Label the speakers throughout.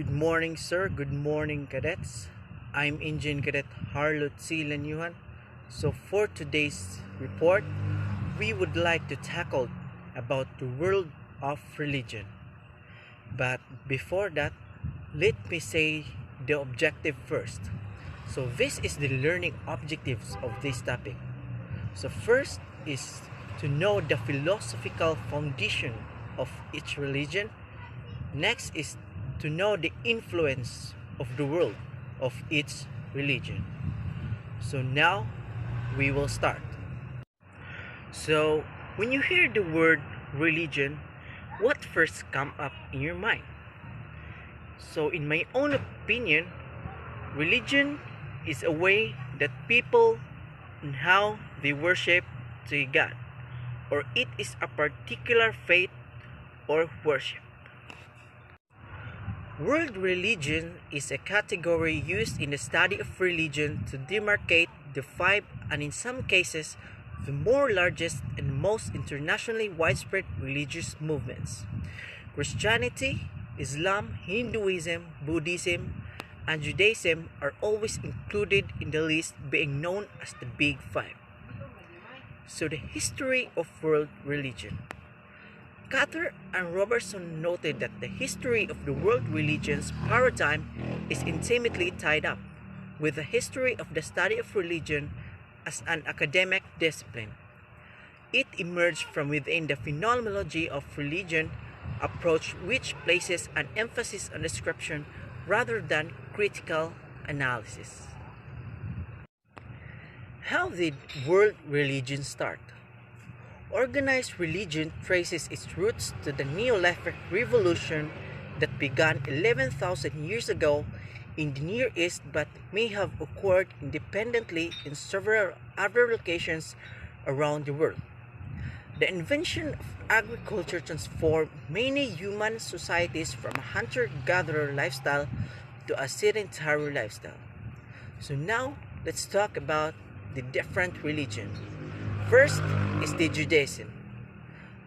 Speaker 1: Good morning, sir. Good morning, cadets. I'm Engine Cadet Harlot C. Lanyuhan. So for today's report, we would like to tackle about the world of religion. But before that, let me say the objective first. So this is the learning objectives of this topic. So first is to know the philosophical foundation of each religion. Next is to know the influence of the world of each religion. So now we will start. So when you hear the word religion, what first come up in your mind? So in my own opinion, religion is a way that people and how they worship to God, or it is a particular faith or worship. World religion is a category used in the study of religion to demarcate the five and in some cases the more largest and most internationally widespread religious movements. Christianity, Islam, Hinduism, Buddhism, and Judaism are always included in the list, being known as the Big Five. So the history of world religion. Catter and Robertson noted that the history of the world religions paradigm is intimately tied up with the history of the study of religion as an academic discipline. It emerged from within the phenomenology of religion approach, which places an emphasis on description rather than critical analysis. How did world religion start? Organized religion traces its roots to the Neolithic revolution that began 11,000 years ago in the Near East but may have occurred independently in several other locations around the world. The invention of agriculture transformed many human societies from a hunter-gatherer lifestyle to a sedentary lifestyle. So now let's talk about the different religions. First is the Judaism.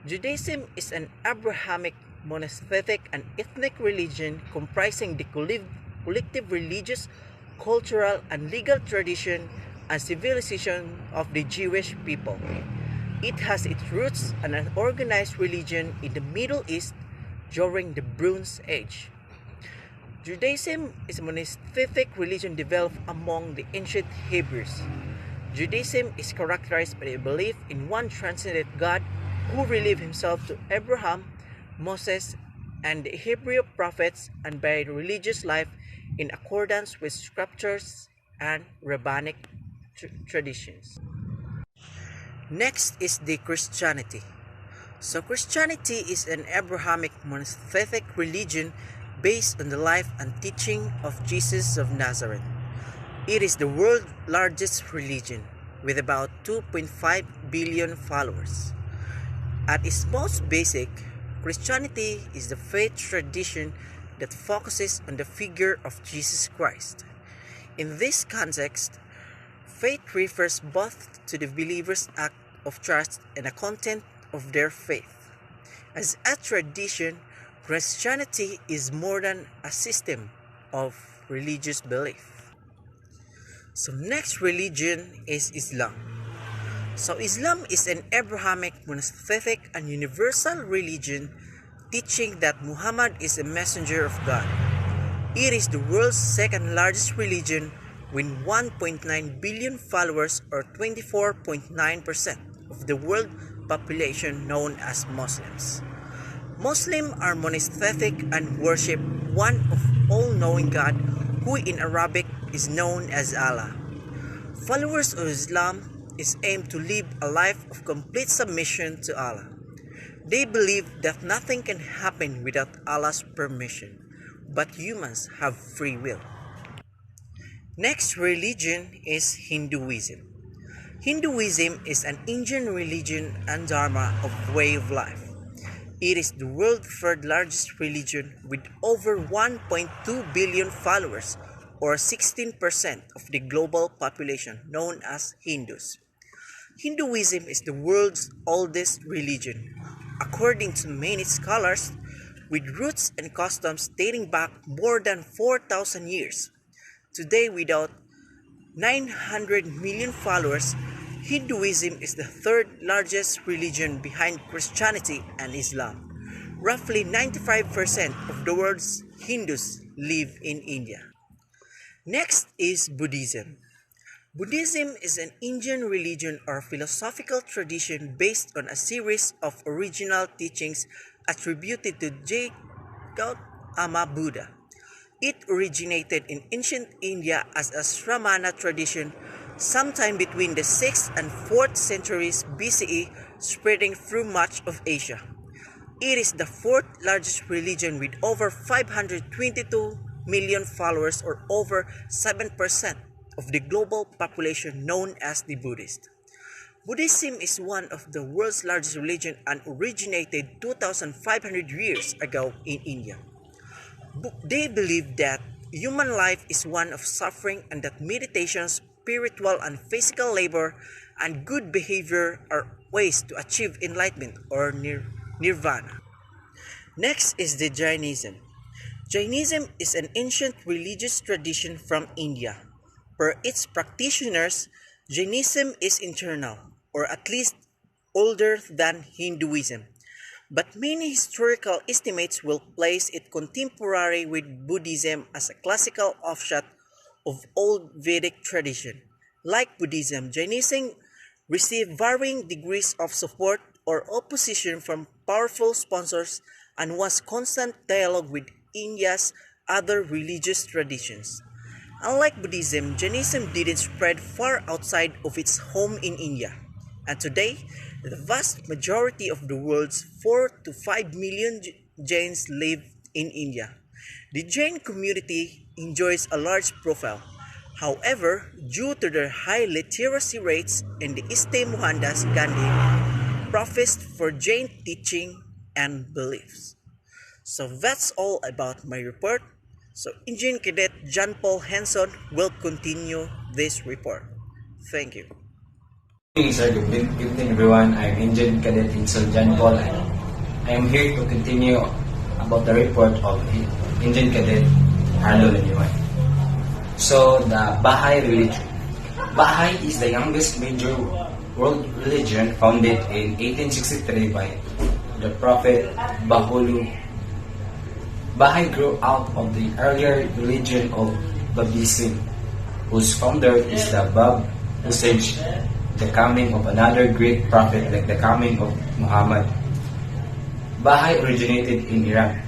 Speaker 1: Judaism is an Abrahamic, monotheistic, and ethnic religion comprising the collective religious, cultural, and legal tradition and civilization of the Jewish people. It has its roots in an organized religion in the Middle East during the Bronze Age. Judaism is a monotheistic religion developed among the ancient Hebrews. Judaism is characterized by a belief in one transcendent God who revealed himself to Abraham, Moses, and the Hebrew prophets, and by religious life in accordance with scriptures and rabbinic traditions. Next is the Christianity. So Christianity is an Abrahamic monotheistic religion based on the life and teaching of Jesus of Nazareth. It is the world's largest religion, with about 2.5 billion followers. At its most basic, Christianity is the faith tradition that focuses on the figure of Jesus Christ. In this context, faith refers both to the believer's act of trust and the content of their faith. As a tradition, Christianity is more than a system of religious belief. So next religion is Islam. So Islam is an Abrahamic, monotheistic, and universal religion teaching that Muhammad is a messenger of God. It is the world's second largest religion with 1.9 billion followers, or 24.9% of the world population known as Muslims. Muslims are monotheistic and worship one of all-knowing God, who in Arabic is known as Allah. Followers of Islam is aimed to live a life of complete submission to Allah. They believe that nothing can happen without Allah's permission, but humans have free will. Next religion is Hinduism. Hinduism is an Indian religion and dharma of way of life. It is the world's third largest religion with over 1.2 billion followers, or 16% of the global population, known as Hindus. Hinduism is the world's oldest religion. According to many scholars, with roots and customs dating back more than 4,000 years. Today, without 900 million followers, Hinduism is the third largest religion behind Christianity and Islam. Roughly 95% of the world's Hindus live in India. Next is Buddhism. Buddhism is an Indian religion or philosophical tradition based on a series of original teachings attributed to Gautama Buddha. It originated in ancient India as a Shramana tradition sometime between the 6th and 4th centuries BCE, spreading through much of Asia. It is the fourth largest religion with over 522 million followers, or over 7% of the global population known as the Buddhist. Buddhism is one of the world's largest religions and originated 2,500 years ago in India. They believe that human life is one of suffering and that meditation, spiritual and physical labor, and good behavior are ways to achieve enlightenment or nirvana. Next is the Jainism. Jainism is an ancient religious tradition from India. Per its practitioners, Jainism is eternal, or at least older than Hinduism. But many historical estimates will place it contemporary with Buddhism as a classical offshoot of old Vedic tradition. Like Buddhism, Jainism received varying degrees of support or opposition from powerful sponsors and was constant dialogue with India's other religious traditions. Unlike Buddhism, Jainism didn't spread far outside of its home in India, and today, the vast majority of the world's 4 to 5 million Jains live in India. The Jain community enjoys a large profile. However, due to their high literacy rates and the Iste Mohandas Gandhi professed for Jain teaching and beliefs. So that's all about my report. So Engineer Cadet John Paul Henson will continue this report. Thank you.
Speaker 2: Good evening, sir. Good evening, everyone. I'm Engineer Cadet Hinson John Paul, and I am here to continue about the report of Engineer Cadet Arlo Laniwan. So, the Baha'i religion. Baha'i is the youngest major world religion founded in 1863 by the Prophet Bahulu. Baha'i grew out of the earlier religion of Babism, whose founder is the Bab who said the coming of another great prophet like the coming of Muhammad. Baha'i originated in Iran.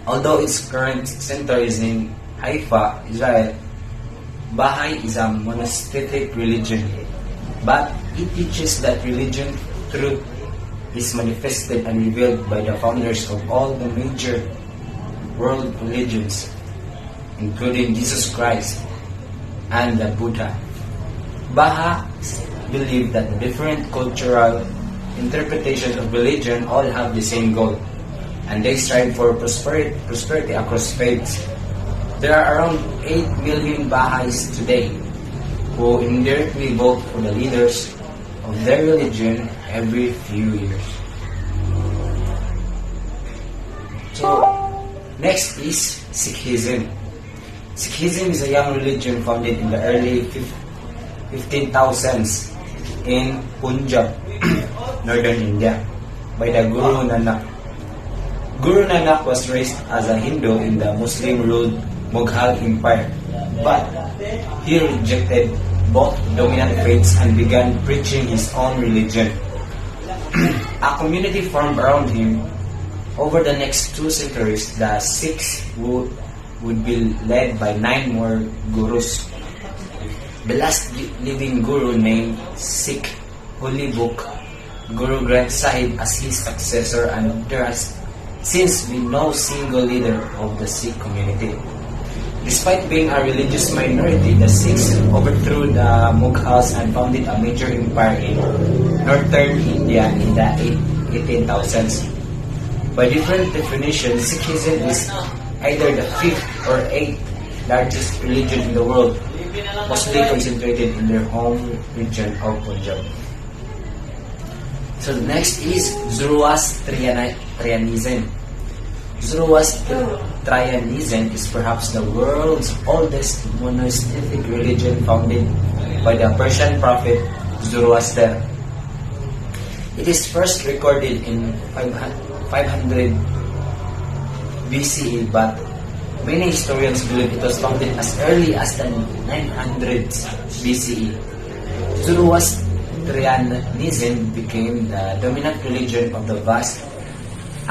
Speaker 2: Although its current center is in Haifa, Israel, Baha'i is a monastic religion, but it teaches that religion truth is manifested and revealed by the founders of all the major world religions, including Jesus Christ and the Buddha. Baha'is believe that the different cultural interpretations of religion all have the same goal, and they strive for prosperity across faiths. There are around 8 million Baha'is today who indirectly vote for the leaders of their religion every few years. So, next is Sikhism. Sikhism is a young religion founded in the early 15,000s in Punjab, northern India, by the Guru Nanak. Guru Nanak was raised as a Hindu in the Muslim-ruled Mughal Empire, but he rejected both dominant faiths and began preaching his own religion. A community formed around him. Over the next 2 centuries, the Sikhs would be led by 9 more gurus. The last living guru named Sikh Holy Book, Guru Granth Sahib, as his successor, and there has since been no single leader of the Sikh community. Despite being a religious minority, the Sikhs overthrew the Mughals and founded a major empire in northern India in the 18,000s. By different definitions, Sikhism is either the 5th or 8th largest religion in the world, mostly concentrated in their home region of Punjab. So the next is Zoroastrianism. Zoroastrianism is perhaps the world's oldest monotheistic religion founded by the Persian prophet Zoroaster. It is first recorded in 500 BCE, but many historians believe it was founded as early as the 900s BCE. Zoroastrianism became the dominant religion of the vast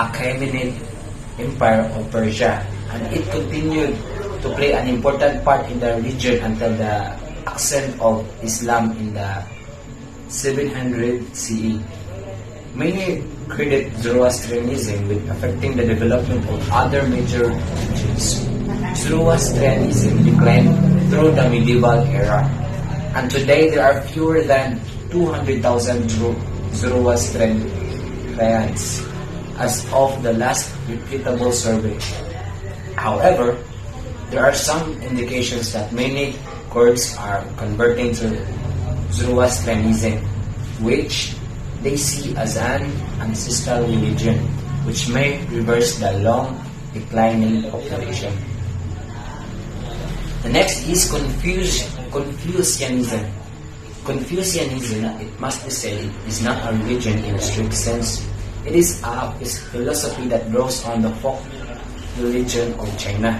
Speaker 2: Achaemenid Empire of Persia, and it continued to play an important part in the region until the ascent of Islam in the 700 CE. Many credit Zoroastrianism with affecting the development of other major religions. Zoroastrianism declined through the medieval era, and today there are fewer than 200,000 Zoroastrians as of the last reputable survey. However, there are some indications that many Kurds are converting to Zoroastrianism, which they see as an ancestral religion, which may reverse the long declining population. The next is Confucianism. Confucianism, it must be said, is not a religion in a strict sense. It is a philosophy that draws on the folk religion of China.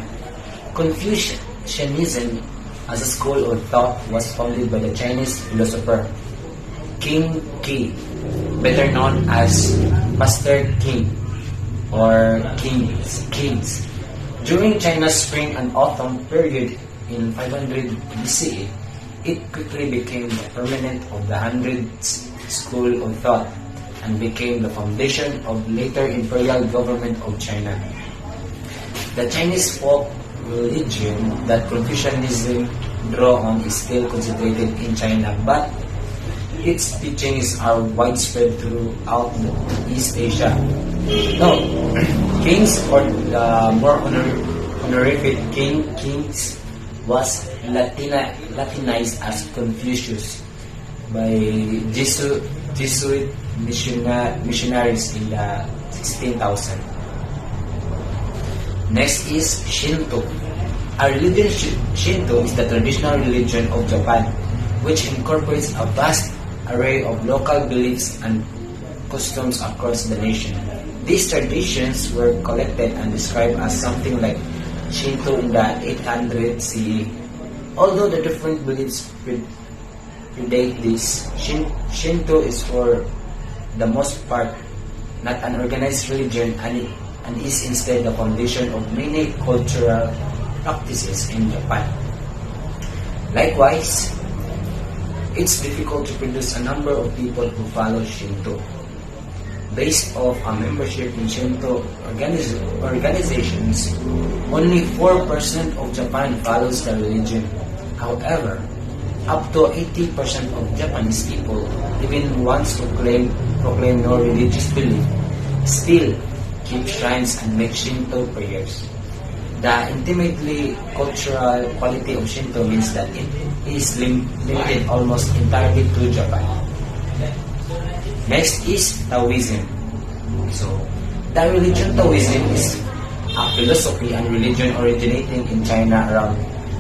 Speaker 2: Confucianism, as a school of thought, was founded by the Chinese philosopher King Qi, better known as Master King or Kings. During China's spring and autumn period in 500 BCE, it quickly became the permanent of the Hundreds school of thought and became the foundation of later imperial government of China. The Chinese folk religion that Confucianism draw on is still concentrated in China, but its teachings are widespread throughout East Asia. Now, kings, or the more honorific kings, was Latinized as Confucius by Jesuit missionaries in the 16,000. Next is Shinto. Shinto is the traditional religion of Japan, which incorporates a vast array of local beliefs and customs across the nation. These traditions were collected and described as something like Shinto in the 800 CE. Although the different beliefs predate this, Shinto is for the most part not an organized religion and is instead the foundation of many cultural practices in Japan. Likewise, it's difficult to produce a number of people who follow Shinto. Based off a membership in Shinto organizations, only 4% of Japan follows the religion. However, up to 80% of Japanese people, even ones who proclaim no religious belief, still keep shrines and make Shinto prayers. The intimately cultural quality of Shinto means that it is limited almost entirely to Japan. Next is Taoism. So, the religion Taoism is a philosophy and religion originating in China around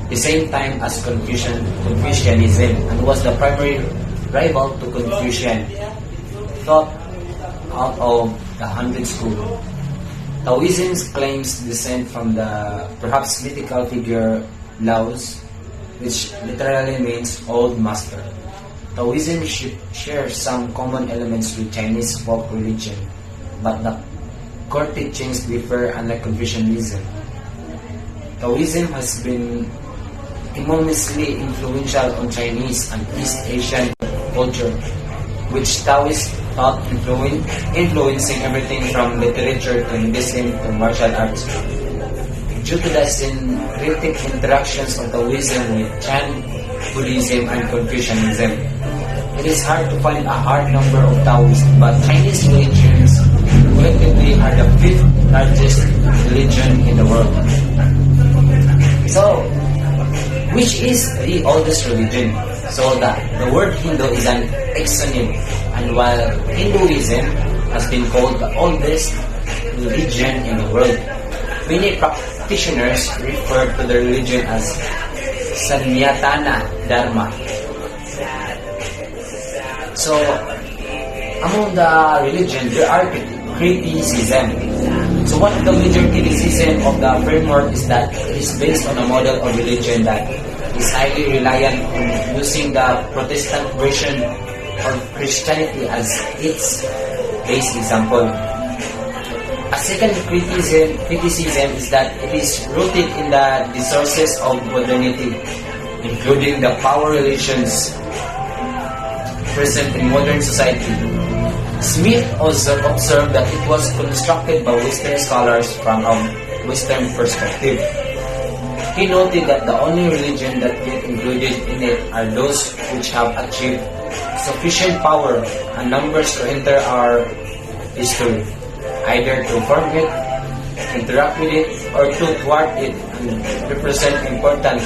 Speaker 2: the same time as Confucianism, and was the primary rival to Confucian thought out of the Hundred School. Taoism claims descent from the perhaps mythical figure Laos, which literally means old master. Taoism shares some common elements with Chinese folk religion, but the core teachings differ, unlike Confucianism. Taoism has been enormously influential on Chinese and East Asian culture, which Taoist thought influencing everything from literature to medicine to martial arts. Due to the syncretic interactions of Taoism with Chan Buddhism and Confucianism, it is hard to find a hard number of Taoists, but Chinese religions collectively are the 5th largest religion in the world. So, which is the oldest religion? So the word Hindu is an exonym, and while Hinduism has been called the oldest religion in the world, Many practitioners refer to the religion as Sannyatana Dharma. So, among the religion, there are criticism. So one of the major criticism of the framework is that it is based on a model of religion that is highly reliant on using the Protestant version of Christianity as its base example. A second criticism is that it is rooted in the resources of modernity, including the power relations present in modern society. Smith also observed that it was constructed by Western scholars from a Western perspective. He noted that the only religion that get included in it are those which have achieved sufficient power and numbers to enter our history, either to form it, interact with it, or to thwart it and represent important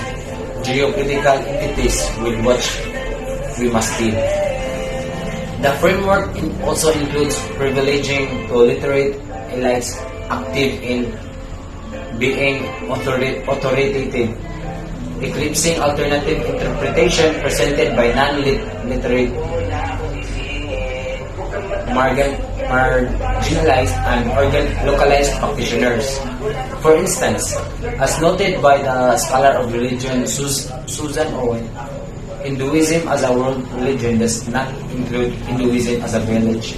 Speaker 2: geopolitical entities with which we must deal. The framework also includes privileging to literate elites active in being authoritative, eclipsing alternative interpretation presented by non-literate, marginalized, and localized practitioners. For instance, as noted by the scholar of religion Susan Owen, Hinduism as a world religion does not include Hinduism as a village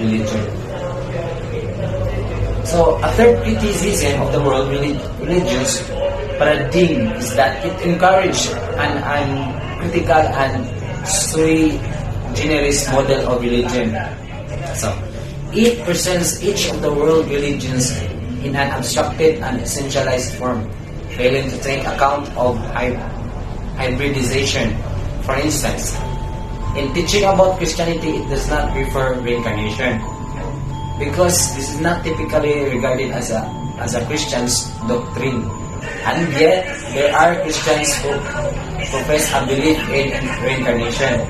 Speaker 2: religion. So, a third criticism of the world religious paradigm is that it encourages an uncritical and sui generis model of religion. So, it presents each of the world religions in an abstracted and essentialized form, failing to take account of hybridization. For instance, in teaching about Christianity, it does not refer reincarnation because this is not typically regarded as a Christian's doctrine. And yet, there are Christians who profess a belief in reincarnation.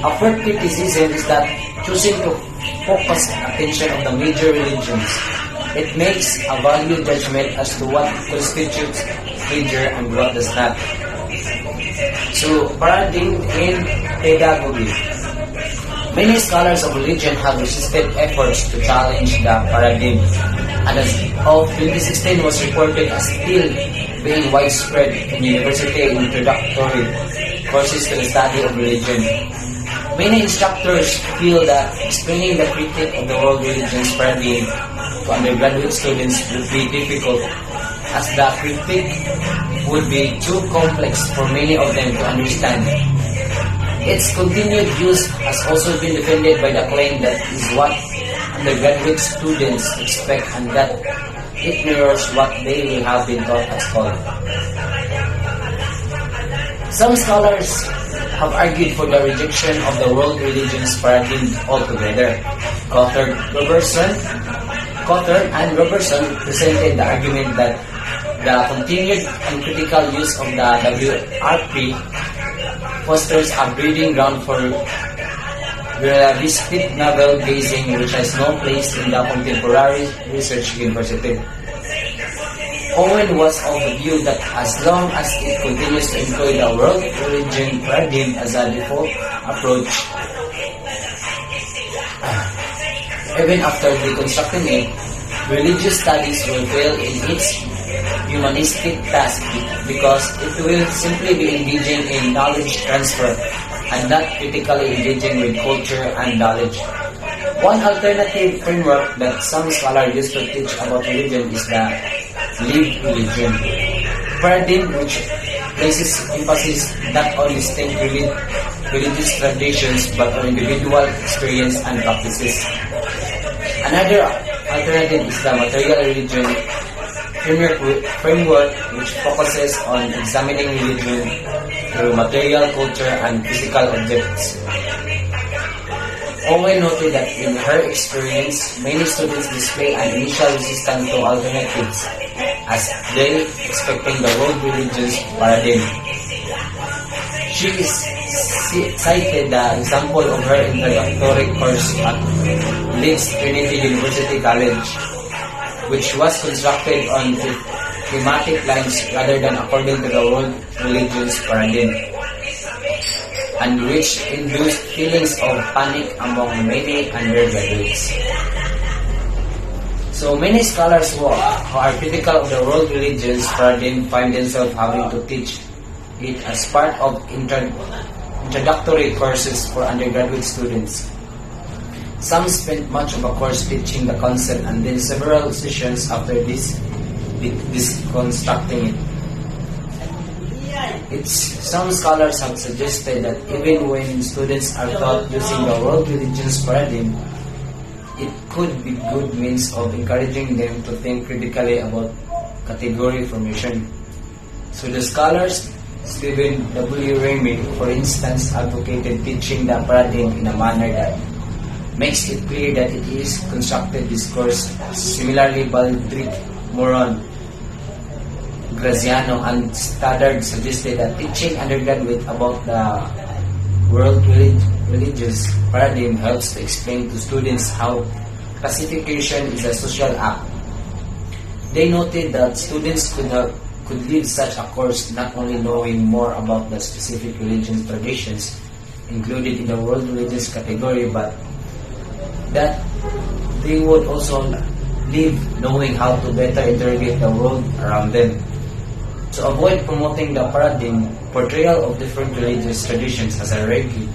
Speaker 2: A fourth criticism is that choosing to focus attention on the major religions, it makes a value judgment as to what constitutes major and what does not. So, paradigm in pedagogy. Many scholars of religion have resisted efforts to challenge the paradigm, and as of 2016 was reported as still being widespread in university introductory courses to the study of religion. Many instructors feel that explaining the critique of the world religions paradigm to undergraduate students would be difficult, as the critique would be too complex for many of them to understand. Its continued use has also been defended by the claim that is what undergraduate students expect and that it mirrors what they will have been taught at school. Some scholars have argued for the rejection of the world religions paradigm altogether. Cotter and Robertson presented the argument that the continued uncritical use of the WRP fosters a breeding ground for realistic novel gazing which has no place in the contemporary research university. Owen was of the view that as long as it continues to employ the world religion paradigm as a default approach, even after deconstructing it, religious studies will fail in its humanistic task because it will simply be engaging in knowledge transfer and not critically engaging with culture and knowledge. One alternative framework that some scholars use to teach about religion is the lived religion paradigm, which places emphasis not on distinct religious traditions but on individual experience and practices. Another alternative is the material religion framework which focuses on examining religion through material culture and physical objects. Owen noted that in her experience, many students display an initial resistance to alternatives as they expecting the world religions paradigm. She cited the example of her introductory course at Leeds Trinity University College, which was constructed on thematic lines rather than according to the world religions paradigm, and which induced feelings of panic among many undergraduates. So many scholars who are critical of the world religions paradigm find themselves having to teach it as part of introductory courses for undergraduate students. Some spent much of a course teaching the concept and then several sessions after this constructing it. Some scholars have suggested that even when students are taught using the world religions paradigm, it could be good means of encouraging them to think critically about category formation. So the scholars Stephen W. Ramey, for instance, advocated teaching the paradigm in a manner that makes it clear that it is constructed discourse. Similarly, Baldrick, Moron, Graziano, and Stoddard suggested that teaching undergraduate about the world religious paradigm helps to explain to students how classification is a social act. They noted that students could leave such a course not only knowing more about the specific religious traditions included in the world religious category, but that they would also leave knowing how to better interrogate the world around them. To avoid promoting the paradigm portrayal of different religious traditions as a rigid,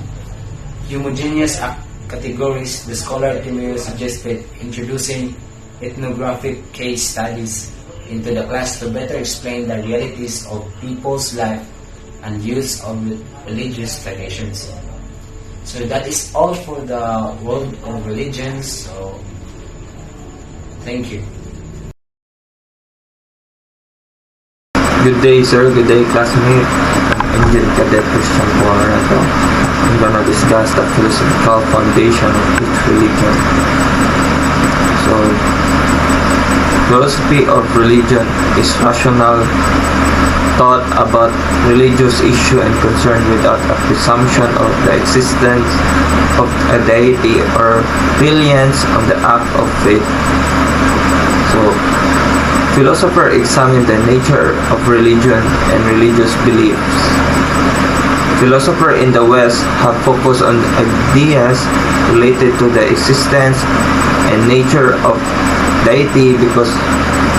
Speaker 2: homogeneous categories, the scholar Timeo suggested introducing ethnographic case studies into the class to better explain the realities of people's life and use of religious traditions. So that is all for the world of religions. So thank you.
Speaker 3: Good day, sir. Good day, classmate. I'm Engine Cadet Christian Morato. I'm gonna discuss the philosophical foundation of each religion. So, philosophy of religion is rational thought about religious issue and concern without a presumption of the existence of a deity or reliance on the act of faith. So, philosophers examine the nature of religion and religious beliefs. Philosophers in the West have focused on ideas related to the existence and nature of deity because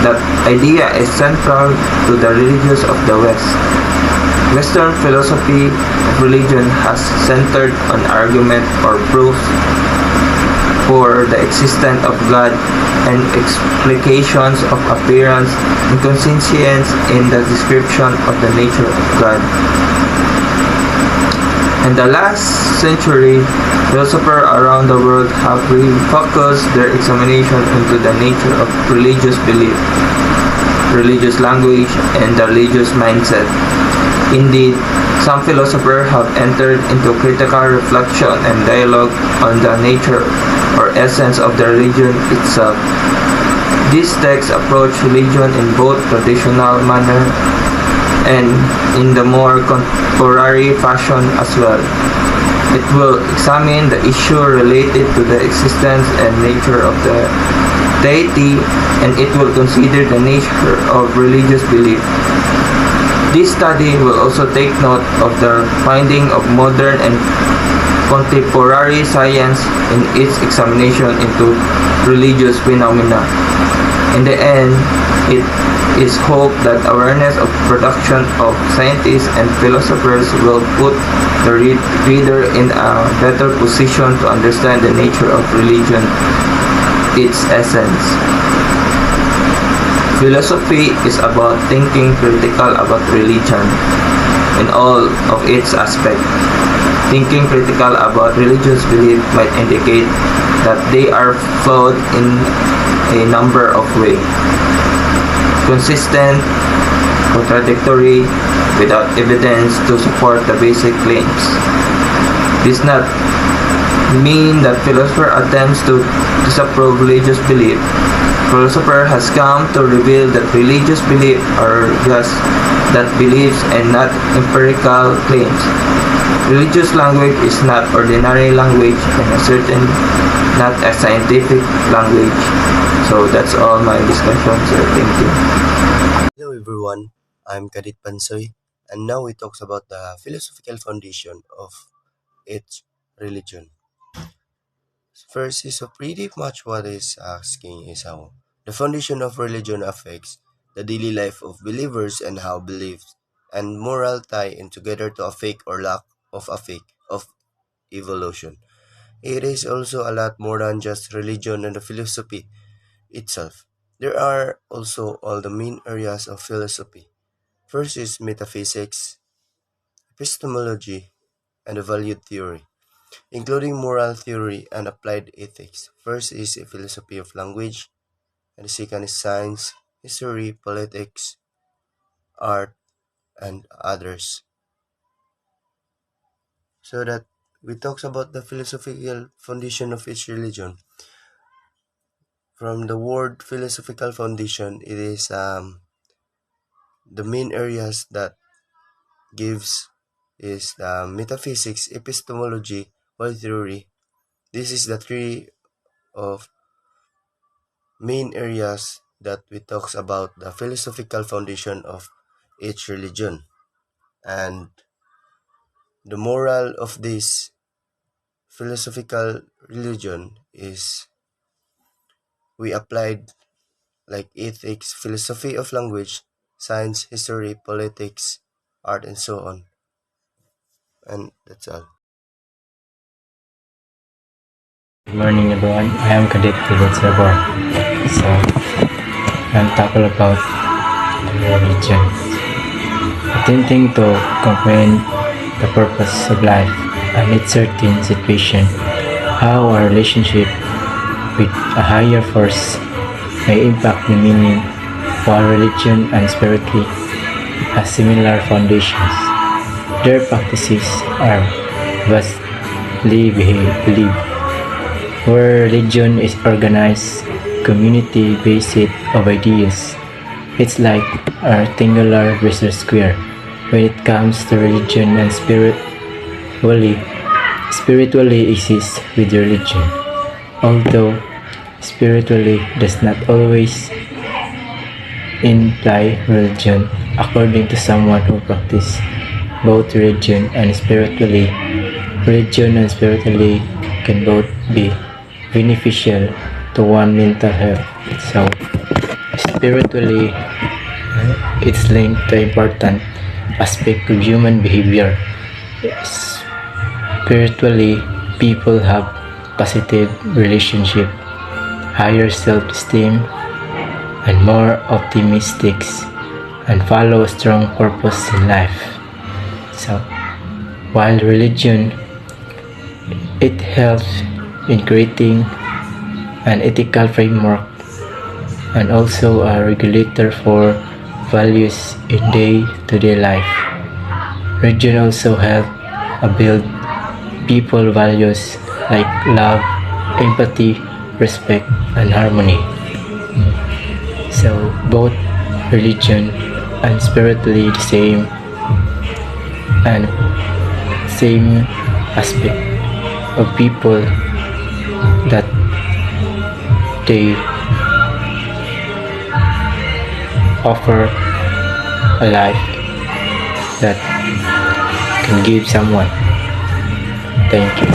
Speaker 3: that idea is central to the religions of the West. Western philosophy of religion has centered on argument or proof for the existence of God and explications of appearance and conscience in the description of the nature of God. In the last century, philosophers around the world have refocused their examination into the nature of religious belief, religious language, and the religious mindset. Indeed, some philosophers have entered into critical reflection and dialogue on the nature or essence of the religion itself. These texts approach religion in both traditional manner and in the more contemporary fashion as well. It will examine the issue related to the existence and nature of the deity, and it will consider the nature of religious belief. This study will also take note of the finding of modern and contemporary science in its examination into religious phenomena. In the end, it is hoped that awareness of production of scientists and philosophers will put the reader in a better position to understand the nature of religion, its essence. Philosophy is about thinking critical about religion in all of its aspects. Thinking critical about religious belief might indicate that they are flawed in a number of ways. Consistent, contradictory, without evidence to support the basic claims. This does not mean that philosopher attempts to disapprove religious belief. Philosopher has come to reveal that religious beliefs are just that beliefs and not empirical claims. Religious language is not ordinary language and certainly not a scientific language. So that's all my discussion, sir. Thank you.
Speaker 4: Hello everyone, I'm Kadit Pansoy, and now we talk about the philosophical foundation of each religion. First is pretty much what is asking is how the foundation of religion affects the daily life of believers and how beliefs and moral tie in together to a fake or lack of a fake of evolution. It is also a lot more than just religion and the philosophy itself. There are also all the main areas of philosophy. First is metaphysics, epistemology, and the value theory, including moral theory and applied ethics. First is a philosophy of language, and the second is science, history, politics, art, and others. So that we talk about the philosophical foundation of each religion. From the word philosophical foundation, it is the main areas that gives is the metaphysics, epistemology, world theory. This is the three of main areas that we talks about the philosophical foundation of each religion. And the moral of this philosophical religion is we applied like ethics, philosophy of language, science, history, politics, art, and so on. And that's all.
Speaker 5: Good morning everyone, I am Kadit Philip Sabor. So, I'm talking about religion. Attempting to comprehend the purpose of life and its certain situation, how our relationship with a higher force may impact the meaning, while religion and spirituality have similar foundations. Their practices are vastly believed, where religion is organized community-based of ideas. It's like a rectangular versus square. When it comes to religion and spiritually exists with religion, although spiritually does not always imply religion. According to someone who practices both religion and spiritually can both be beneficial to one mental health. So, spiritually, it's linked to important aspect of human behavior. Spiritually, people have positive relationship, higher self-esteem, and more optimistic, and follow a strong purpose in life. So, while religion, it helps in creating an ethical framework and also a regulator for values in day-to-day life. Religion also helps build people values like love, empathy, respect, and harmony. So both religion and spiritually the same aspect of people that they offer a life that can give someone. Thank you.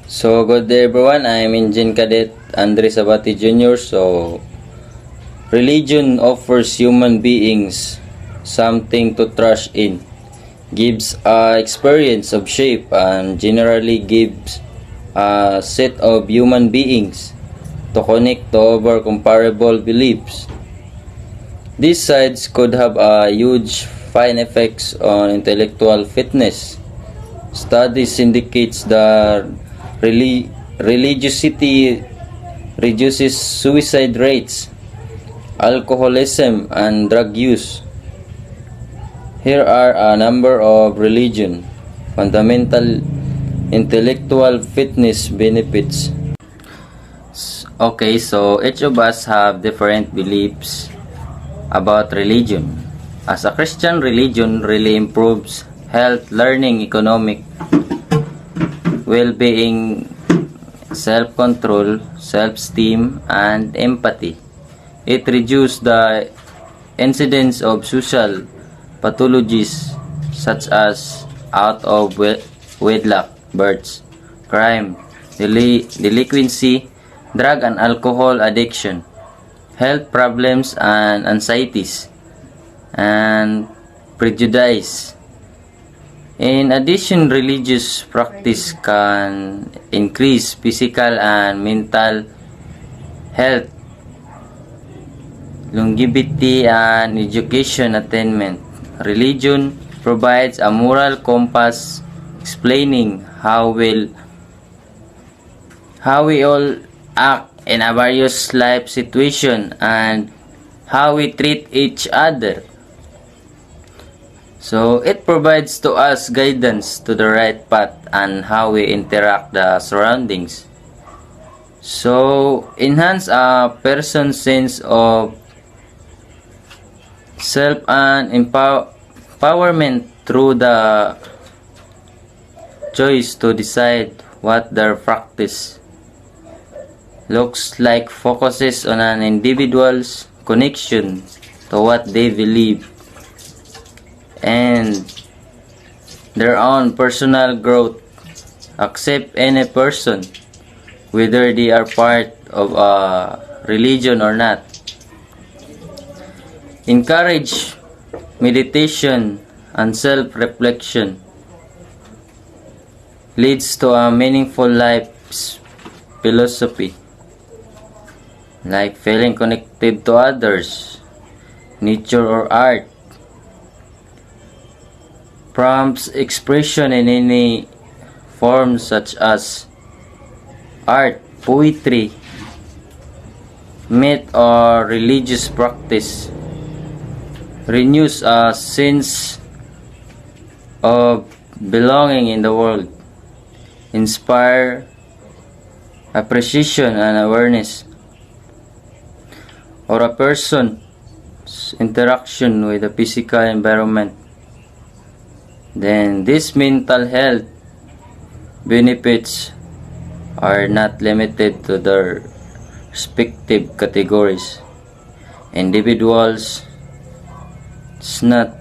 Speaker 6: So, good day everyone. I am Engine Cadet Andre Sabati Jr. So, religion offers human beings something to trust in, gives a experience of shape, and generally gives a set of human beings to connect over comparable beliefs. These sides could have a huge fine effects on intellectual fitness. Studies indicates that religiosity reduces suicide rates, alcoholism, and drug use. Here are a number of religion fundamental intellectual fitness benefits. Okay, so each of us have different beliefs about religion. As a Christian, religion really improves health, learning, economic well-being, self-control, self-esteem, and empathy. It reduces the incidence of social pathologies such as out of wedlock births, crime, delinquency, drug and alcohol addiction, health problems and anxieties, and prejudice. In addition, religious practice can increase physical and mental health, longevity, and education attainment. Religion provides a moral compass explaining how we all act in a various life situation and how we treat each other. So it provides to us guidance to the right path and how we interact the surroundings. So enhance a person's sense of self and empowerment through the choice to decide what their practice looks like, focuses on an individual's connection to what they believe and their own personal growth. Accept any person, whether they are part of a religion or not. Encourage meditation and self-reflection. Leads to a meaningful life philosophy, like feeling connected to others, nature or art. Prompts expression in any form such as art, poetry, myth, or religious practice. Renews a sense of belonging in the world. Inspire appreciation and awareness, or a person's interaction with the physical environment. Then these mental health benefits are not limited to their respective categories. Individuals, it's not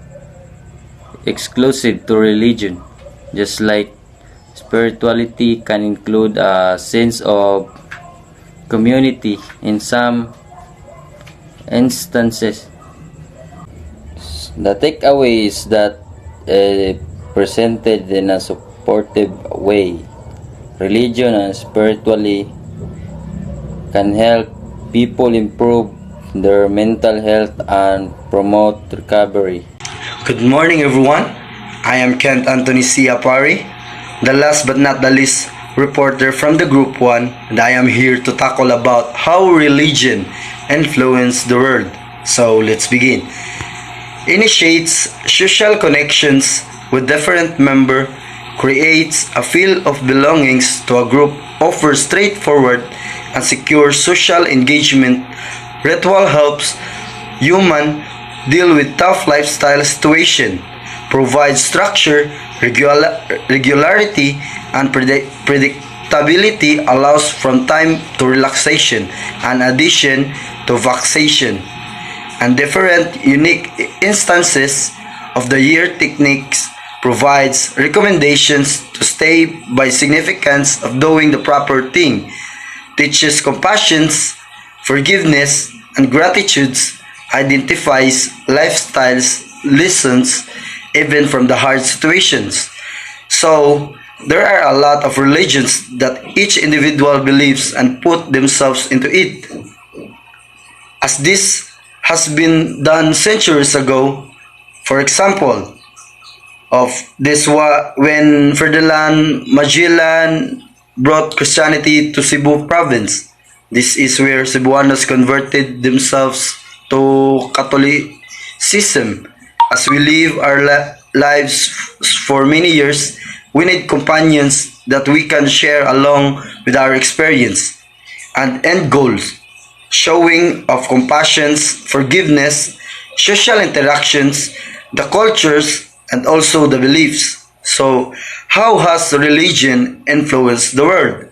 Speaker 6: exclusive to religion, just like spirituality can include a sense of community in some instances. The takeaway is that presented in a supportive way, religion and spirituality can help people improve their mental health and promote recovery.
Speaker 7: Good morning, everyone. I am Kent Anthony Siapari, the last but not the least reporter from the Group 1, and I am here to tackle about how religion influences the world. So let's begin. Initiates social connections with different members, creates a feel of belongings to a group, offers straightforward and secure social engagement. Ritual helps human deal with tough lifestyle situation, provides structure, regularity, and predictability, allows from time to relaxation, and addition to vaccination, and different unique instances of the year techniques, provides recommendations to stay by significance of doing the proper thing, teaches compassion, forgiveness, and gratitudes, identifies lifestyles, lessons even from the hard situations. So there are a lot of religions that each individual believes and put themselves into it. As this has been done centuries ago. For example, of this when Ferdinand Magellan brought Christianity to Cebu province. This is where Cebuanos converted themselves to Catholicism. As we live our lives for many years, we need companions that we can share along with our experience and end goals, showing of compassion, forgiveness, social interactions, the cultures, and also the beliefs. So, how has religion influenced the world?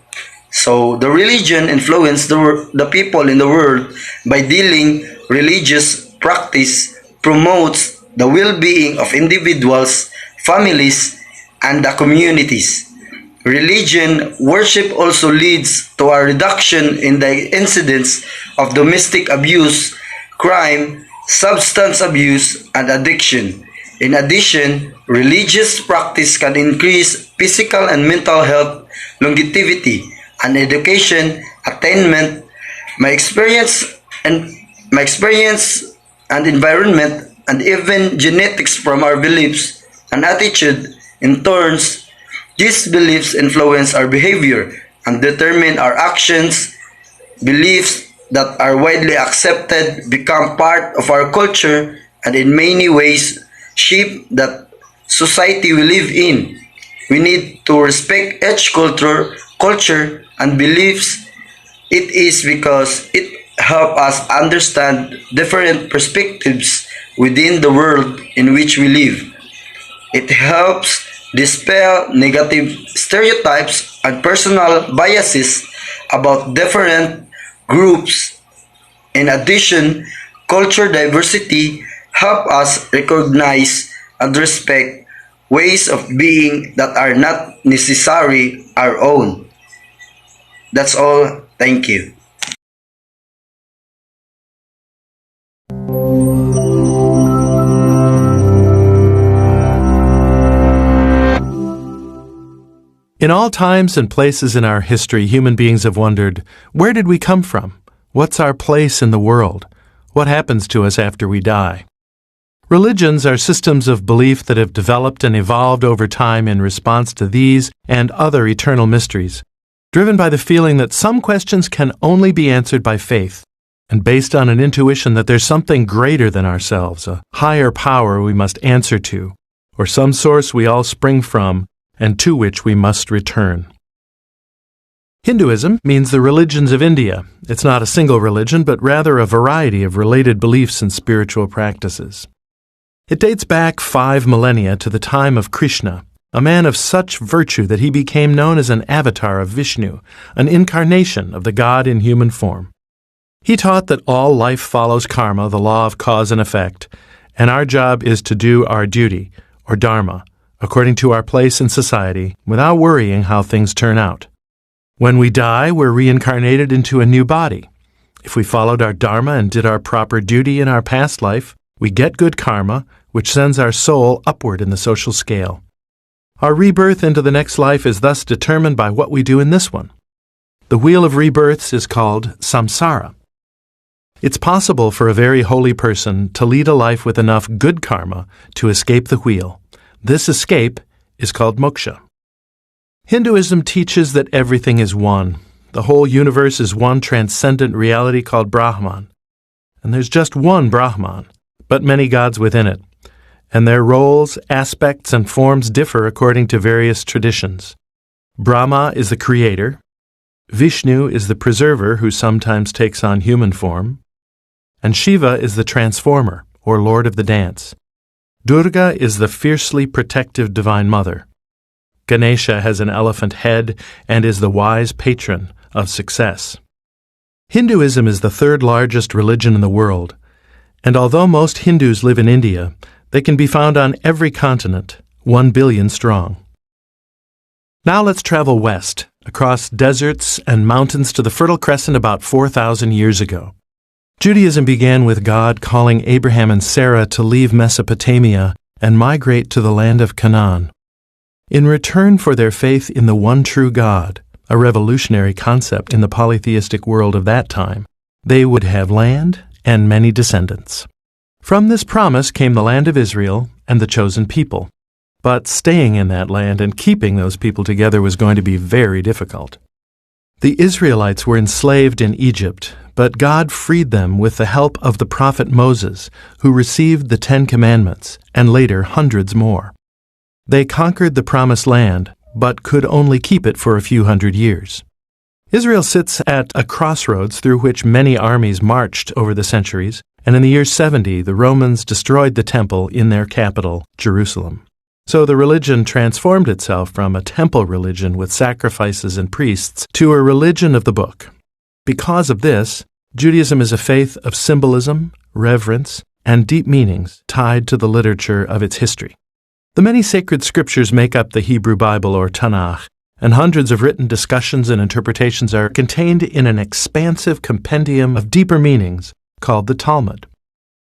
Speaker 7: So the religion influenced the people in the world by dealing religious practice promotes the well-being of individuals, families, and the communities. Religion worship also leads to a reduction in the incidence of domestic abuse, crime, substance abuse, and addiction. In addition, religious practice can increase physical and mental health, longevity, and education attainment. My experience and environment and even genetics from our beliefs and attitude in turns, these beliefs influence our behavior and determine our actions. Beliefs that are widely accepted become part of our culture and in many ways shape that society we live in. We need to respect each culture and beliefs. It is because it helps us understand different perspectives within the world in which we live. It helps dispel negative stereotypes and personal biases about different groups. In addition, culture diversity help us recognize and respect ways of being that are not necessarily our own. That's all. Thank you.
Speaker 8: In all times and places in our history, human beings have wondered, where did we come from? What's our place in the world? What happens to us after we die? Religions are systems of belief that have developed and evolved over time in response to these and other eternal mysteries, driven by the feeling that some questions can only be answered by faith, and based on an intuition that there's something greater than ourselves, a higher power we must answer to, or some source we all spring from, and to which we must return. Hinduism means the religions of India. It's not a single religion, but rather a variety of related beliefs and spiritual practices. It dates back 5 millennia to the time of Krishna, a man of such virtue that he became known as an avatar of Vishnu, an incarnation of the God in human form. He taught that all life follows karma, the law of cause and effect, and our job is to do our duty, or dharma, according to our place in society, without worrying how things turn out. When we die, we're reincarnated into a new body. If we followed our dharma and did our proper duty in our past life, we get good karma, which sends our soul upward in the social scale. Our rebirth into the next life is thus determined by what we do in this one. The wheel of rebirths is called samsara. It's possible for a very holy person to lead a life with enough good karma to escape the wheel. This escape is called moksha. Hinduism teaches that everything is one. The whole universe is one transcendent reality called Brahman. And there's just one Brahman, but many gods within it. And their roles, aspects, and forms differ according to various traditions. Brahma is the creator. Vishnu is the preserver who sometimes takes on human form. And Shiva is the transformer, or lord of the dance. Durga is the fiercely protective Divine Mother. Ganesha has an elephant head and is the wise patron of success. Hinduism is the 3rd largest religion in the world, and although most Hindus live in India, they can be found on every continent, 1 billion strong. Now let's travel west, across deserts and mountains to the Fertile Crescent about 4,000 years ago. Judaism began with God calling Abraham and Sarah to leave Mesopotamia and migrate to the land of Canaan. In return for their faith in the one true God, a revolutionary concept in the polytheistic world of that time, they would have land and many descendants. From this promise came the land of Israel and the chosen people. But staying in that land and keeping those people together was going to be very difficult. The Israelites were enslaved in Egypt, but God freed them with the help of the prophet Moses, who received the 10 Commandments, and later hundreds more. They conquered the Promised Land, but could only keep it for a few hundred years. Israel sits at a crossroads through which many armies marched over the centuries, and in the year 70 the Romans destroyed the temple in their capital, Jerusalem. So the religion transformed itself from a temple religion with sacrifices and priests to a religion of the book. Because of this, Judaism is a faith of symbolism, reverence, and deep meanings tied to the literature of its history. The many sacred scriptures make up the Hebrew Bible or Tanakh, and hundreds of written discussions and interpretations are contained in an expansive compendium of deeper meanings called the Talmud.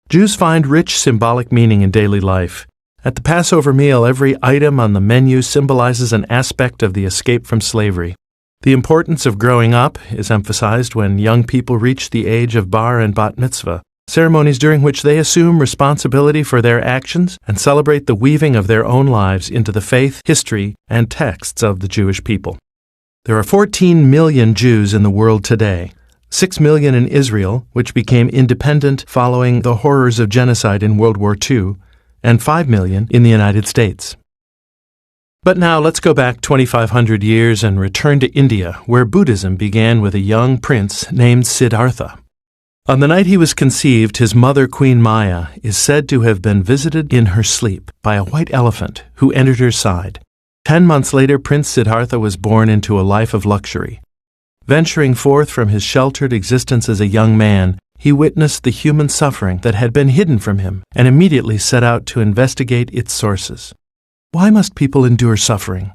Speaker 8: Jews find rich symbolic meaning in daily life. At the Passover meal, every item on the menu symbolizes an aspect of the escape from slavery. The importance of growing up is emphasized when young people reach the age of bar and bat mitzvah, ceremonies during which they assume responsibility for their actions and celebrate the weaving of their own lives into the faith, history, and texts of the Jewish people. There are 14 million Jews in the world today, 6 million in Israel, which became independent following the horrors of genocide in World War II, and 5 million in the United States. But now let's go back 2,500 years and return to India, where Buddhism began with a young prince named Siddhartha. On the night he was conceived, his mother, Queen Maya, is said to have been visited in her sleep by a white elephant who entered her side. 10 months later, Prince Siddhartha was born into a life of luxury. Venturing forth from his sheltered existence as a young man, he witnessed the human suffering that had been hidden from him and immediately set out to investigate its sources. Why must people endure suffering?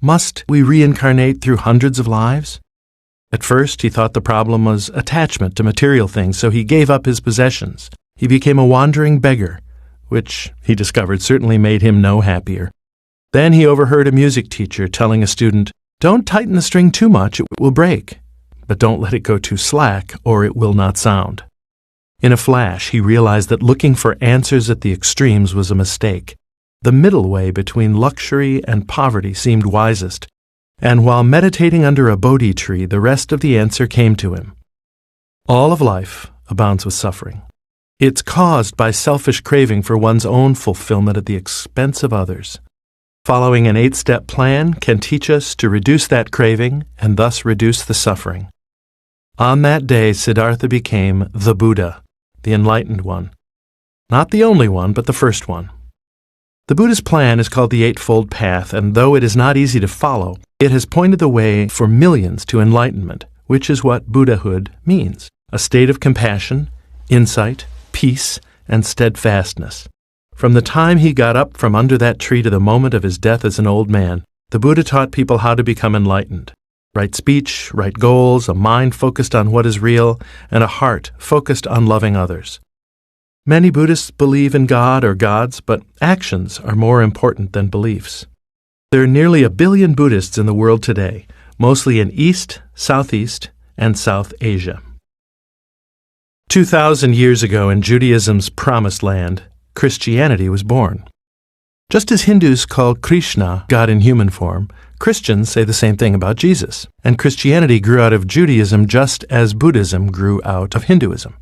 Speaker 8: Must we reincarnate through hundreds of lives? At first, he thought the problem was attachment to material things, so he gave up his possessions. He became a wandering beggar, which he discovered certainly made him no happier. Then he overheard a music teacher telling a student, "Don't tighten the string too much, it will break. But don't let it go too slack, or it will not sound." In a flash, he realized that looking for answers at the extremes was a mistake. The middle way between luxury and poverty seemed wisest, and while meditating under a Bodhi tree, the rest of the answer came to him. All of life abounds with suffering. It's caused by selfish craving for one's own fulfillment at the expense of others. Following an 8-step plan can teach us to reduce that craving and thus reduce the suffering. On that day, Siddhartha became the Buddha, the enlightened one. Not the only one, but the first one. The Buddha's plan is called the Eightfold Path, and though it is not easy to follow, it has pointed the way for millions to enlightenment, which is what Buddhahood means: a state of compassion, insight, peace, and steadfastness. From the time he got up from under that tree to the moment of his death as an old man, the Buddha taught people how to become enlightened. Right speech, right goals, a mind focused on what is real, and a heart focused on loving others. Many Buddhists believe in God or gods, but actions are more important than beliefs. There are nearly 1 billion Buddhists in the world today, mostly in East, Southeast, and South Asia. 2,000 years ago in Judaism's promised land, Christianity was born. Just as Hindus call Krishna God in human form, Christians say the same thing about Jesus, and Christianity grew out of Judaism just as Buddhism grew out of Hinduism.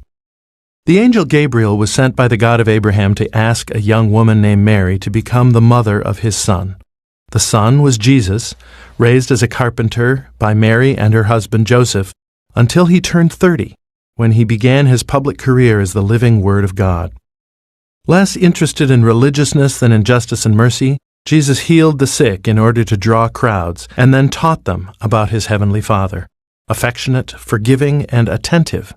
Speaker 8: The angel Gabriel was sent by the God of Abraham to ask a young woman named Mary to become the mother of his son. The son was Jesus, raised as a carpenter by Mary and her husband Joseph, until he turned 30, when he began his public career as the living Word of God. Less interested in religiousness than in justice and mercy, Jesus healed the sick in order to draw crowds, and then taught them about his heavenly Father, affectionate, forgiving, and attentive.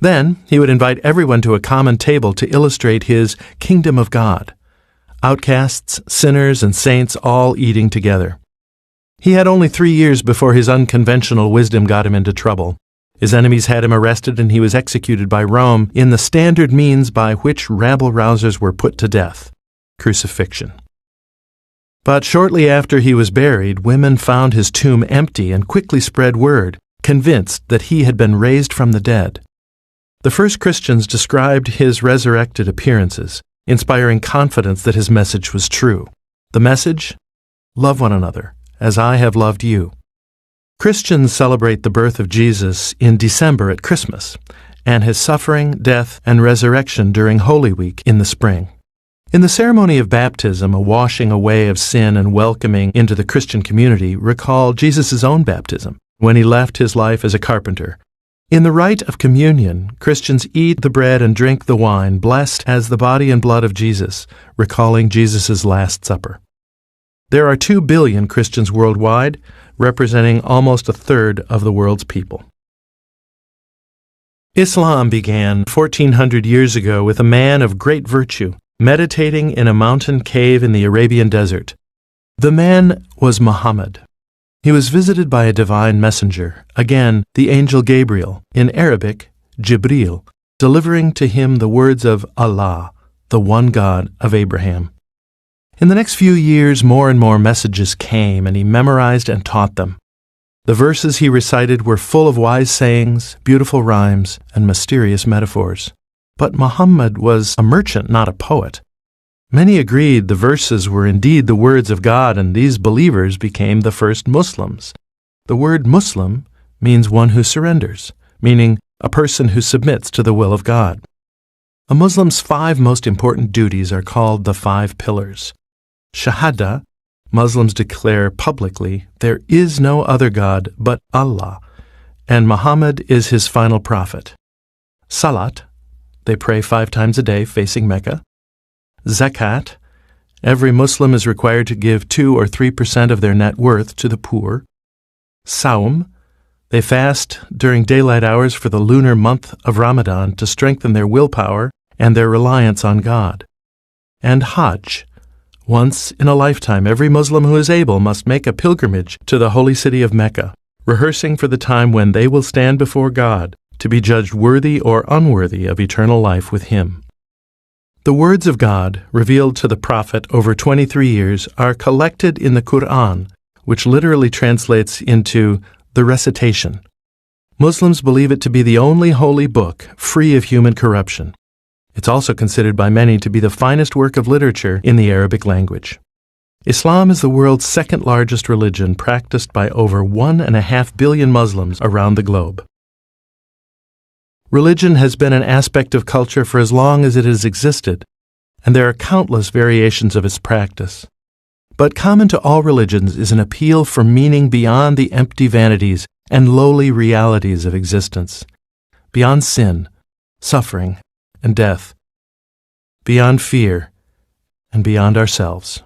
Speaker 8: Then he would invite everyone to a common table to illustrate his kingdom of God. Outcasts, sinners, and saints all eating together. He had only 3 years before his unconventional wisdom got him into trouble. His enemies had him arrested and he was executed by Rome in the standard means by which rabble-rousers were put to death: crucifixion. But shortly after he was buried, women found his tomb empty and quickly spread word, convinced that he had been raised from the dead. The first Christians described his resurrected appearances, inspiring confidence that his message was true. The message? Love one another, as I have loved you. Christians celebrate the birth of Jesus in December at Christmas, and his suffering, death, and resurrection during Holy Week in the spring. In the ceremony of baptism, a washing away of sin and welcoming into the Christian community recall Jesus' own baptism, when he left his life as a carpenter. In the rite of communion, Christians eat the bread and drink the wine, blessed as the body and blood of Jesus, recalling Jesus' Last Supper. There are 2 billion Christians worldwide, representing almost a third of the world's people. Islam began 1400 years ago with a man of great virtue, meditating in a mountain cave in the Arabian desert. The man was Muhammad. He was visited by a divine messenger, again the angel Gabriel, in Arabic, Jibril, delivering to him the words of Allah, the one God of Abraham. In the next few years, more and more messages came, and he memorized and taught them. The verses he recited were full of wise sayings, beautiful rhymes, and mysterious metaphors. But Muhammad was a merchant, not a poet. Many agreed the verses were indeed the words of God, and these believers became the first Muslims. The word Muslim means one who surrenders, meaning a person who submits to the will of God. A Muslim's 5 most important duties are called the 5 pillars. Shahada, Muslims declare publicly there is no other God but Allah, and Muhammad is his final prophet. Salat, they pray 5 times a day facing Mecca. Zakat, every Muslim is required to give 2 or 3% of their net worth to the poor. Saum, they fast during daylight hours for the lunar month of Ramadan to strengthen their willpower and their reliance on God. And Hajj, once in a lifetime, every Muslim who is able must make a pilgrimage to the holy city of Mecca, rehearsing for the time when they will stand before God to be judged worthy or unworthy of eternal life with Him. The words of God, revealed to the Prophet over 23 years, are collected in the Quran, which literally translates into the recitation. Muslims believe it to be the only holy book free of human corruption. It's also considered by many to be the finest work of literature in the Arabic language. Islam is the world's 2nd largest religion, practiced by over 1.5 billion Muslims around the globe. Religion has been an aspect of culture for as long as it has existed, and there are countless variations of its practice. But common to all religions is an appeal for meaning beyond the empty vanities and lowly realities of existence, beyond sin, suffering, and death, beyond fear, and beyond ourselves.